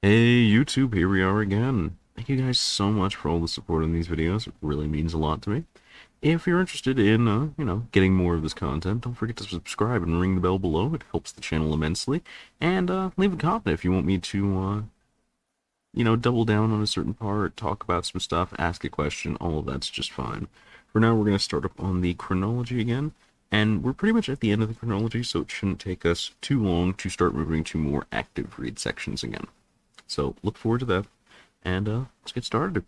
Hey YouTube, here we are again. Thank you guys so much for all the support in these videos. It really means a lot to me. If you're interested in, getting more of this content, don't forget to subscribe and ring the bell below. It helps the channel immensely. And leave a comment if you want me to, double down on a certain part, talk about some stuff, ask a question. All of that's just fine. For now, we're going to start up on the chronology again. And we're pretty much at the end of the chronology, so it shouldn't take us too long to start moving to more active read sections again. So look forward to that, and let's get started.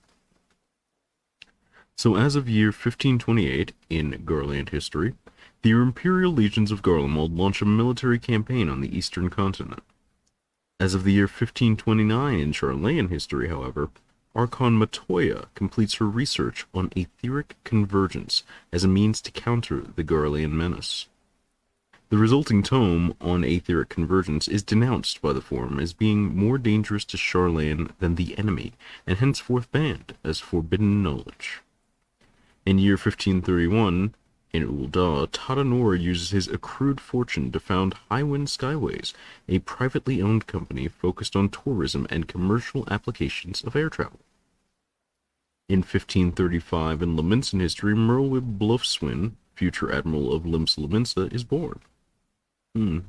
So as of year 1528 in Garland history, the Imperial Legions of Garlemald launch a military campaign on the eastern continent. As of the year 1529 in Charlean history, however, Archon Matoya completes her research on etheric convergence as a means to counter the Garlean menace. The resulting tome on etheric convergence is denounced by the Forum as being more dangerous to Charlemagne than the enemy, and henceforth banned as forbidden knowledge. In year 1531, in Ul'dah, Tadanor uses his accrued fortune to found Highwind Skyways, a privately owned company focused on tourism and commercial applications of air travel. In 1535, in Leminson history, Merlwyb Bluffswin, future admiral of Limsa Leminsa, is born. In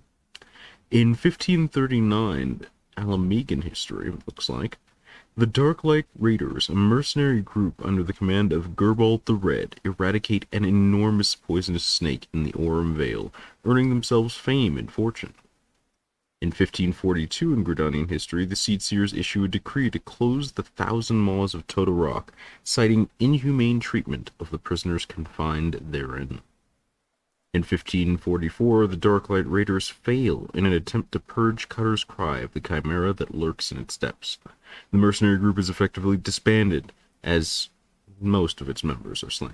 1539, Alamegan history, it looks like, the Darklight Raiders, a mercenary group under the command of Gerbald the Red, eradicate an enormous poisonous snake in the Aurum Vale, earning themselves fame and fortune. In 1542, in Gridanian history, the Seedseers issue a decree to close the 1,000 Maws of Toto Rock, citing inhumane treatment of the prisoners confined therein. In 1544, the Darklight Raiders fail in an attempt to purge Cutter's Cry of the chimera that lurks in its depths. The mercenary group is effectively disbanded, as most of its members are slain.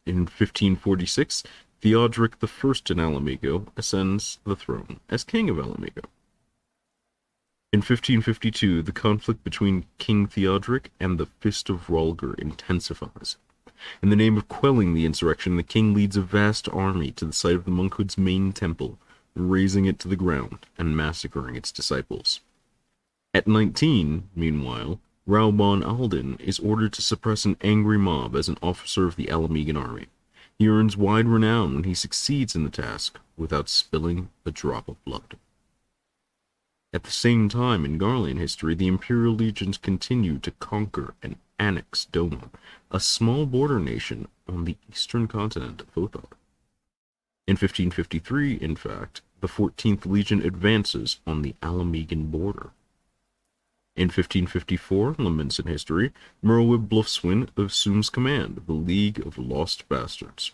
In 1546, Theodoric I in Alamigo ascends the throne as King of Alamigo. In 1552, the conflict between King Theodoric and the Fist of Rolgar intensifies. In the name of quelling the insurrection, the king leads a vast army to the site of the monkhood's main temple, razing it to the ground and massacring its disciples. At 19, meanwhile, Raubon Alden is ordered to suppress an angry mob as an officer of the Alamegan army. He earns wide renown when he succeeds in the task without spilling a drop of blood. At the same time, in Garlean history, the Imperial legions continue to conquer and annex Doma, a small border nation on the eastern continent of Othar. In 1553, in fact, the 14th Legion advances on the Alamegan border. In 1554, Leminson history, Merlwyb Bluffswin assumes command of the League of Lost Bastards.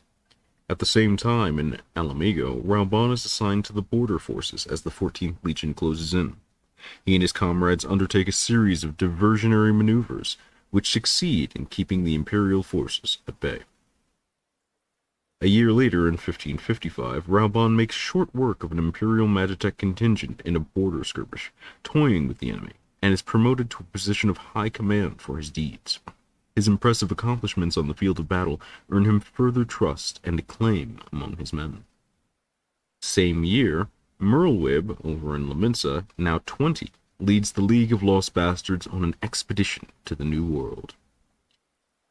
At the same time, in Alamigo, Raubon is assigned to the border forces as the 14th Legion closes in. He and his comrades undertake a series of diversionary maneuvers, which succeed in keeping the Imperial forces at bay. A year later, in 1555, Raubon makes short work of an Imperial Magitech contingent in a border skirmish, toying with the enemy, and is promoted to a position of high command for his deeds. His impressive accomplishments on the field of battle earn him further trust and acclaim among his men. Same year, Merlwyb, over in Leminsa, now 20, leads the League of Lost Bastards on an expedition to the New World.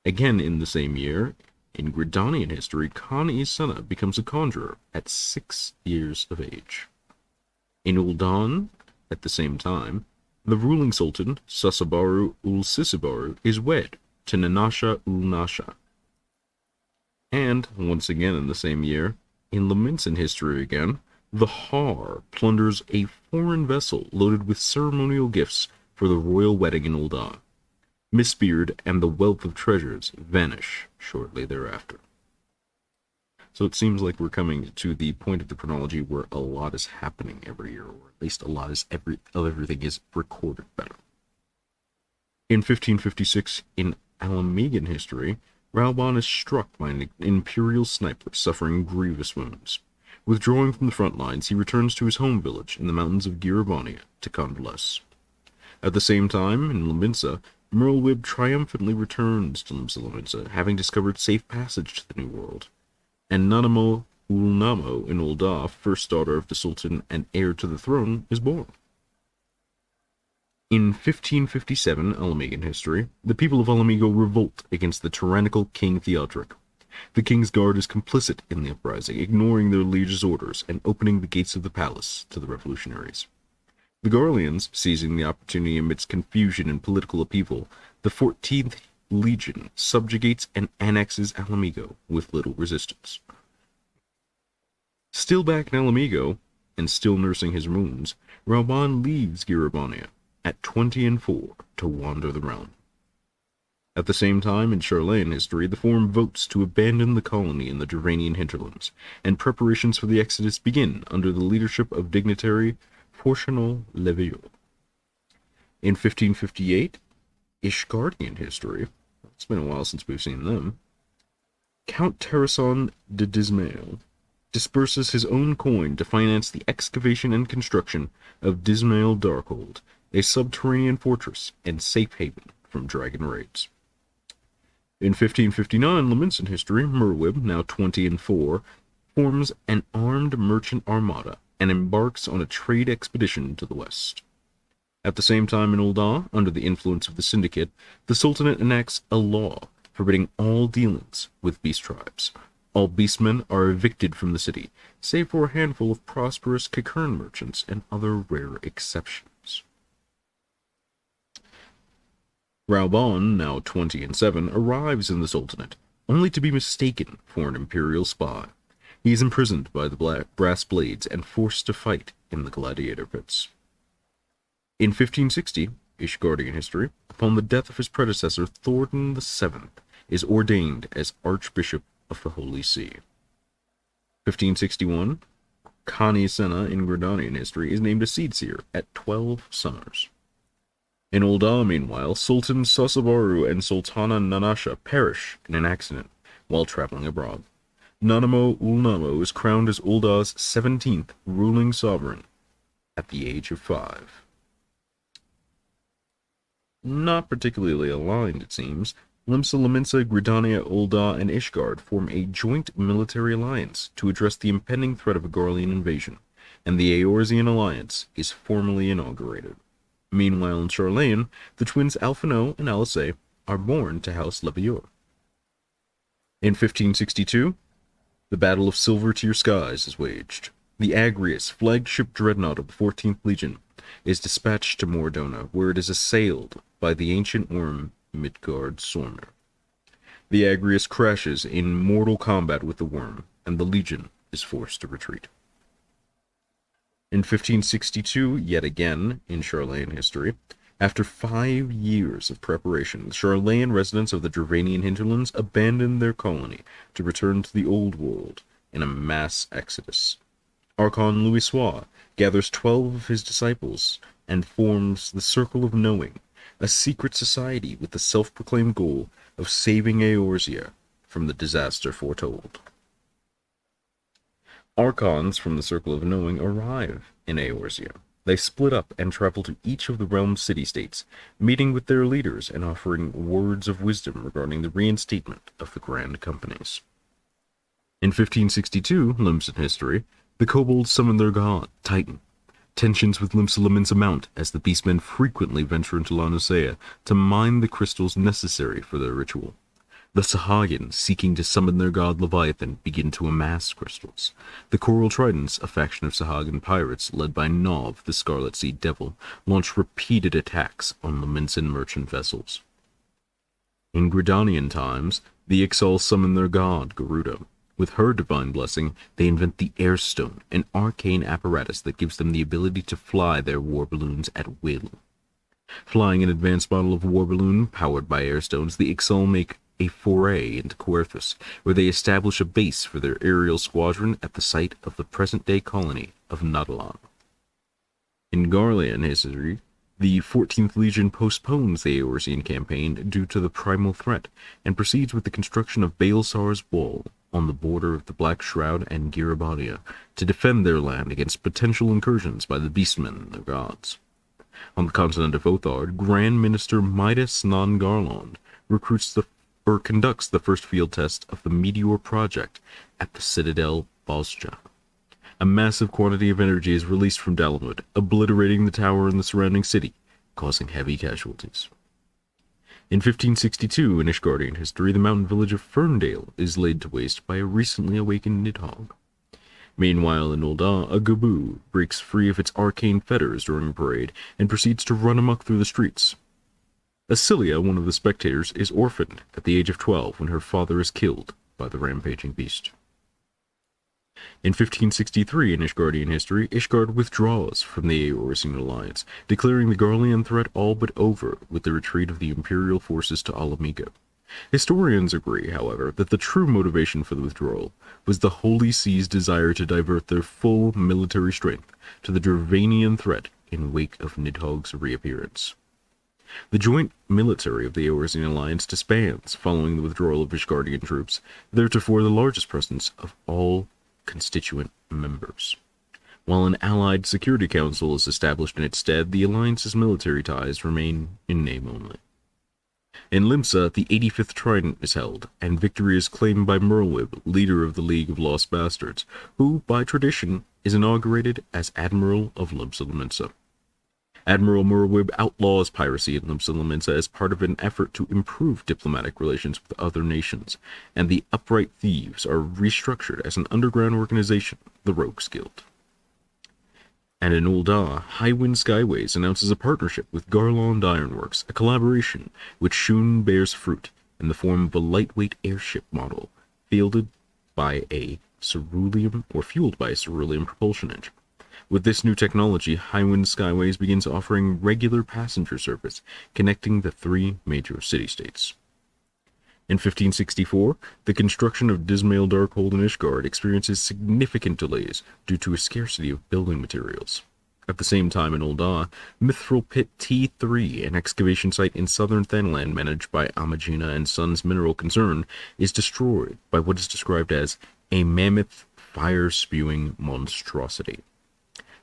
Again in the same year, in Gridanian history, Khan Isena becomes a conjurer at 6 years of age. In Ul'dah, at the same time, the ruling sultan, Sasabaru ul-Sisibaru, is wed to Nanasha ul-Nasha. And, once again in the same year, in Leminson history again, the Har plunders a foreign vessel loaded with ceremonial gifts for the royal wedding in Ul'dah. Mistbeard and the wealth of treasures vanish shortly thereafter. So it seems like we're coming to the point of the chronology where a lot is happening every year, or at least a lot is everything is recorded better. In 1556, in Alamegan history, Raubon is struck by an Imperial sniper suffering grievous wounds. Withdrawing from the front lines, he returns to his home village in the mountains of Giribania to convalesce. At the same time, in Leminsa, Merlwyb triumphantly returns to Limsa Leminsa, having discovered safe passage to the New World. And Nanamo Ulnamo in Ul'dah, first daughter of the Sultan and heir to the throne, is born. In 1557 Alamegan history, the people of Alamigo revolt against the tyrannical King Theodoric. The king's guard is complicit in the uprising, ignoring their liege's orders and opening the gates of the palace to the revolutionaries. The Garleans, seizing the opportunity amidst confusion and political upheaval, the 14th Legion subjugates and annexes Alamigo with little resistance. Still back in Alamigo, and still nursing his wounds, Raoban leaves Giribania at 24 to wander the realm. At the same time, in Charlemagne history, the Forum votes to abandon the colony in the Durranian hinterlands, and preparations for the exodus begin under the leadership of dignitary Fortunato Levieux. In 1558, Ishgardian history, it's been a while since we've seen them, Count Terrason de Dismail disperses his own coin to finance the excavation and construction of Dismail Darkhold, a subterranean fortress and safe haven from dragon raids. In 1559, Leminson history, Merwib, now 20-4, forms an armed merchant armada and embarks on a trade expedition to the west. At the same time in Ul'dah, under the influence of the Syndicate, the Sultanate enacts a law forbidding all dealings with beast tribes. All beastmen are evicted from the city, save for a handful of prosperous Kikern merchants and other rare exceptions. Raoban, now 20-7, arrives in the Sultanate, only to be mistaken for an imperial spy. He is imprisoned by the brass blades and forced to fight in the gladiator pits. In 1560, Ishgardian history, upon the death of his predecessor, Thordan VII is ordained as Archbishop of the Holy See. 1561, Khani Sena in Gridanian history is named a seedseer at 12 summers. In Ul'dah, meanwhile, Sultan Sasabaru and Sultana Nanasha perish in an accident while traveling abroad. Nanamo Ulnamo is crowned as Ul'dah's 17th ruling sovereign at the age of 5. Not particularly aligned, it seems, Limsa Laminsa, Gridania, Ul'dah, and Ishgard form a joint military alliance to address the impending threat of a Garlean invasion, and the Eorzean alliance is formally inaugurated. Meanwhile, in Charlemagne, the twins Alphino and Alice are born to House Levieur. In 1562, the Battle of Silver Tear Skies is waged. The Agrius, flagship dreadnought of the 14th Legion, is dispatched to Mordona, where it is assailed by the ancient worm Midgard Sormr. The Agrius crashes in mortal combat with the worm, and the Legion is forced to retreat. In 1562, yet again, in Charlemagne history, after 5 years of preparation, the Charlemagne residents of the Durranian hinterlands abandoned their colony to return to the Old World in a mass exodus. Archon Louisoix gathers 12 of his disciples and forms the Circle of Knowing, a secret society with the self-proclaimed goal of saving Eorzea from the disaster foretold. Archons from the Circle of Knowing arrive in Eorzea. They split up and travel to each of the realm's city-states, meeting with their leaders and offering words of wisdom regarding the reinstatement of the Grand Companies. In 1562, Limsan history, the kobolds summon their god, Titan. Tensions with Limsa Laminsa mount as the beastmen frequently venture into Eorzea to mine the crystals necessary for their ritual. The Sahagin, seeking to summon their god Leviathan, begin to amass crystals. The Coral Tridents, a faction of Sahagin pirates led by Nov, the Scarlet Sea Devil, launch repeated attacks on Laminsan merchant vessels. In Gridanian times, the Ixal summon their god, Garuda. With her divine blessing, they invent the Airstone, an arcane apparatus that gives them the ability to fly their war balloons at will. Flying an advanced model of war balloon powered by airstones, the Ixal make a foray into Coerthas, where they establish a base for their aerial squadron at the site of the present-day colony of Dullahan. In Garlean history, the 14th Legion postpones the Eorzean campaign due to the primal threat, and proceeds with the construction of Baelsar's Wall on the border of the Black Shroud and Giribania to defend their land against potential incursions by the Beastmen and their gods. On the continent of Othard, Grand Minister Midas non Garlond conducts the first field test of the Meteor Project at the Citadel Bozja. A massive quantity of energy is released from Dalamud, obliterating the tower and the surrounding city, causing heavy casualties. In 1562, in Ishgardian history, the mountain village of Ferndale is laid to waste by a recently awakened Nidhogg. Meanwhile, in Ul'dah, a Gaboo breaks free of its arcane fetters during a parade and proceeds to run amok through the streets. Asilia, one of the spectators, is orphaned at the age of 12 when her father is killed by the rampaging beast. In 1563, in Ishgardian history, Ishgard withdraws from the Eorzean alliance, declaring the Garlean threat all but over with the retreat of the Imperial forces to Ala Mhigo. Historians agree, however, that the true motivation for the withdrawal was the Holy See's desire to divert their full military strength to the Dravanian threat in wake of Nidhogg's reappearance. The joint military of the Eorzean alliance disbands following the withdrawal of Ishgardian troops, theretofore the largest presence of all constituent members. While an allied security council is established in its stead, the alliance's military ties remain in name only. In Limsa, the 85th Trident is held, and victory is claimed by Merlwyb, leader of the League of Lost Bastards, who, by tradition, is inaugurated as Admiral of Limsa Lominsa. Admiral Merlwyb outlaws piracy in Limsa Lominsa as part of an effort to improve diplomatic relations with other nations, and the Upright Thieves are restructured as an underground organization, the Rogues Guild. And in Ul'dah, Highwind Skyways announces a partnership with Garland Ironworks, a collaboration which soon bears fruit in the form of a lightweight airship model fueled by a cerulean propulsion engine. With this new technology, Highwind Skyways begins offering regular passenger service connecting the three major city-states. In 1564, the construction of Dismail Darkhold in Ishgard experiences significant delays due to a scarcity of building materials. At the same time in Ul'dah, Mithril Pit T3, an excavation site in southern Thenland managed by Amagina and Sons Mineral Concern, is destroyed by what is described as a mammoth fire-spewing monstrosity.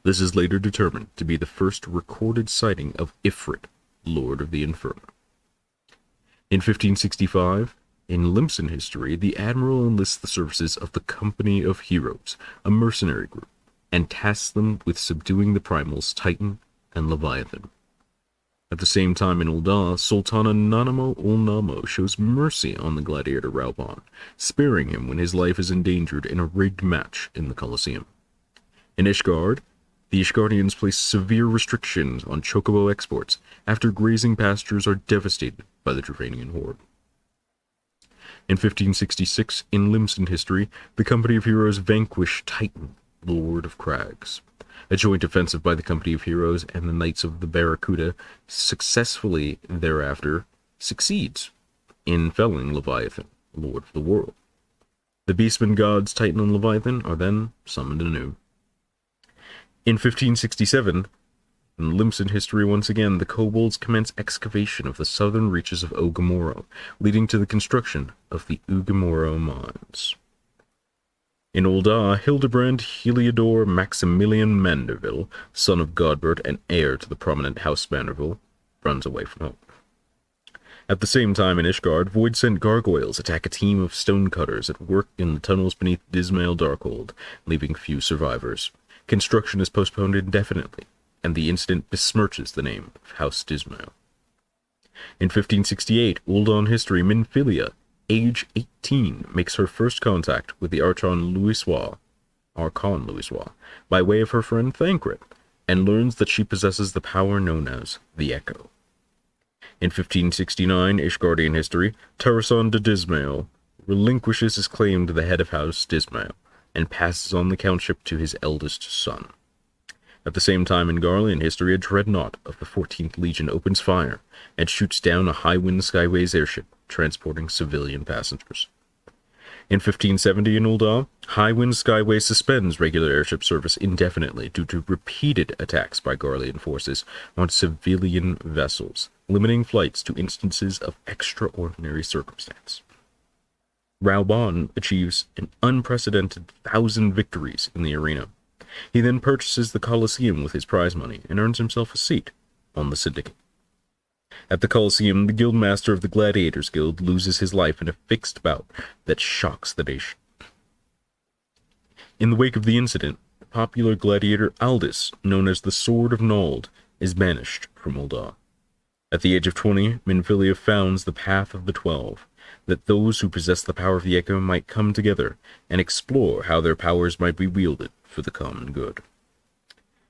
This is later determined to be the first recorded sighting of Ifrit, Lord of the Inferno. In 1565, in Limsan history, the Admiral enlists the services of the Company of Heroes, a mercenary group, and tasks them with subduing the primals Titan and Leviathan. At the same time in Ul'dah, Sultana Nanamo ul Namo shows mercy on the gladiator Rauban, sparing him when his life is endangered in a rigged match in the Colosseum. In Ishgard, the Ishgardians place severe restrictions on chocobo exports after grazing pastures are devastated by the Dravanian horde. In 1566, in Limsan history, the Company of Heroes vanquish Titan, Lord of Crags. A joint offensive by the Company of Heroes and the Knights of the Barracuda successfully thereafter succeeds in felling Leviathan, Lord of the World. The Beastmen gods Titan and Leviathan are then summoned anew. In 1567, in Limsan history once again, the kobolds commence excavation of the southern reaches of Ogamoro, leading to the construction of the Ugamoro mines. In Ul'dah, Hildebrand Heliodor Maximilian Manderville, son of Godbert and heir to the prominent House Manderville, runs away from home. At the same time in Ishgard, void-sent gargoyles attack a team of stonecutters at work in the tunnels beneath Dismail Darkhold, leaving few survivors. Construction is postponed indefinitely, and the incident besmirches the name of House Dismail. In 1568, Ul'dah history, Minfilia, age 18, makes her first contact with the Archon Louisoix, by way of her friend Thancred, and learns that she possesses the power known as the Echo. In 1569, Ishgardian history, Tarasan de Dismail relinquishes his claim to the head of House Dismail, and passes on the countship to his eldest son. At the same time in Garlean history, a dreadnought of the 14th Legion opens fire and shoots down a Highwind Skyways airship transporting civilian passengers. In 1570 in Ul'dah, Highwind Skyways suspends regular airship service indefinitely due to repeated attacks by Garlean forces on civilian vessels, limiting flights to instances of extraordinary circumstance. Rauban achieves an unprecedented 1,000 victories in the arena. He then purchases the Colosseum with his prize money and earns himself a seat on the Syndicate. At the Colosseum, the Guildmaster of the Gladiators Guild loses his life in a fixed bout that shocks the nation. In the wake of the incident, the popular gladiator Aldis, known as the Sword of Nald, is banished from Ul'dah. At the age of 20, Minfilia founds the Path of the 12, that those who possess the power of the Echo might come together and explore how their powers might be wielded for the common good.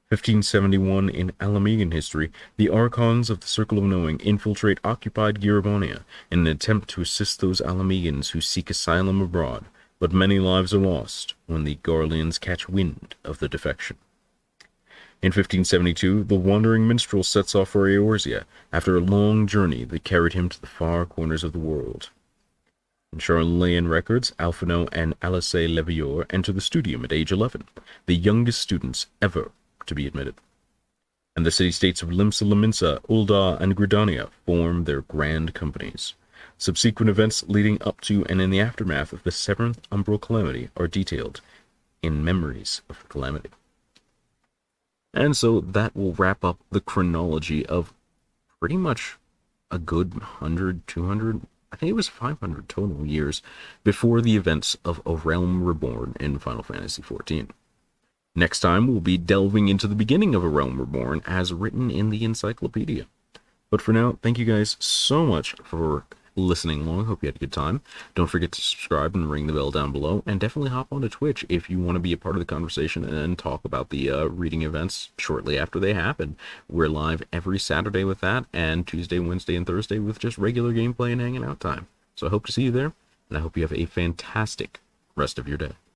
1571, in Alamegan history, the Archons of the Circle of Knowing infiltrate occupied Girabonia in an attempt to assist those Alamegans who seek asylum abroad, but many lives are lost when the Garleans catch wind of the defection. In 1572, the wandering minstrel sets off for Eorzea after a long journey that carried him to the far corners of the world. In Charlemagne records, Alphino and Alice Levior enter the studium at age 11, the youngest students ever to be admitted. And the city-states of Limsa Laminsa, Ulda, and Gridania form their grand companies. Subsequent events leading up to and in the aftermath of the Seventh Umbral Calamity are detailed in Memories of the Calamity. And so that will wrap up the chronology of pretty much a good 100, 200, I think it was 500 total years before the events of A Realm Reborn in Final Fantasy XIV. Next time, we'll be delving into the beginning of A Realm Reborn as written in the Encyclopedia. But for now, thank you guys so much for listening along. Hope you had a good time. Don't forget to subscribe and ring the bell down below, and definitely hop onto Twitch if you want to be a part of the conversation and talk about the reading events shortly after they happen. We're live every Saturday with that, and Tuesday, Wednesday, and Thursday with just regular gameplay and hanging out time. So I hope to see you there, and I hope you have a fantastic rest of your day.